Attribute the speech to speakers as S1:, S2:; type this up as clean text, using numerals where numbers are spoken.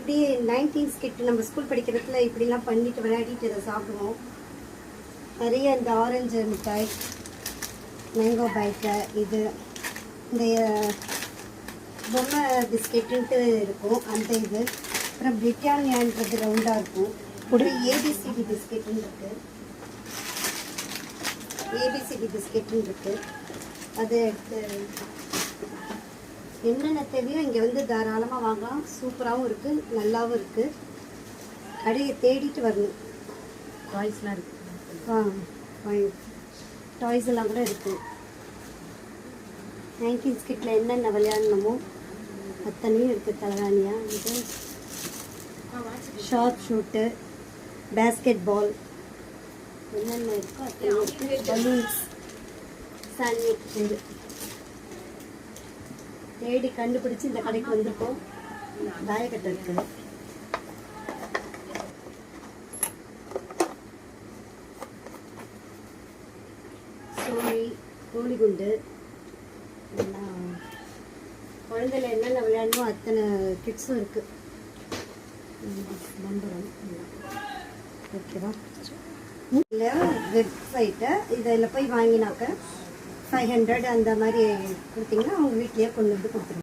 S1: இப்படி 19ஸ் கிட் நம்ம ஸ்கூல் படிக்கிறதுல இப்படிலாம் பண்ணிட்டு விளையாடிட்டு இதை சாப்பிடுவோம். நிறைய இந்த ஆரஞ்சு மிட்டாய், மேங்கோ பைட்டு, இது இந்த பொம்மை பிஸ்கெட்டுன்ட்டு இருக்கும் அந்த இது. அப்புறம் பிரிட்டானியான்றது ரவுண்டாக இருக்கும். அப்புறம் ஏபிசிடி பிஸ்கெட்டுன்னு இருக்குது. ஏபிசிடி பிஸ்கெட்டுன்னு இருக்குது. அதை எடுத்து என்னென்ன தேவையோ இங்கே வந்து தாராளமாக வாங்கலாம். சூப்பராகவும் இருக்குது, நல்லாவும் இருக்குது. கடையை தேடிட்டு வரணும்.
S2: டாய்ஸ்லாம் இருக்குது.
S1: டாய்ஸ் எல்லாம் கூட இருக்குது. 19ஸ் கிட்டில் என்னென்ன விளையாடணுமோ அத்தனையும் இருக்குது. தலகாணியாக இது ஷார்ட் ஷூட்டு, பேஸ்கெட் பால், என்னென்ன இருக்கோ அத்தனை இருக்குது. பலூன்ஸ், சாண்ட்விச் தேடி கண்டுபிடிச்சி இந்த கடைக்கு வந்திருக்கோம். தாயக்கட்டை இருக்குது. சோழி, கோழிகுண்டு, இதெல்லாம் குழந்தைல என்னென்ன விளையாடணுமோ அத்தனை கிட்ஸும் இருக்குது. நம்புகிறோம். ஓகேவா? இல்லை வெப்சைட்டை இதில் போய் வாங்கினாக்க 500 அந்த மாதிரி கொடுத்தீங்கன்னா அவங்க வீட்லேயே கொண்டு வந்து கொடுத்துருவாங்க.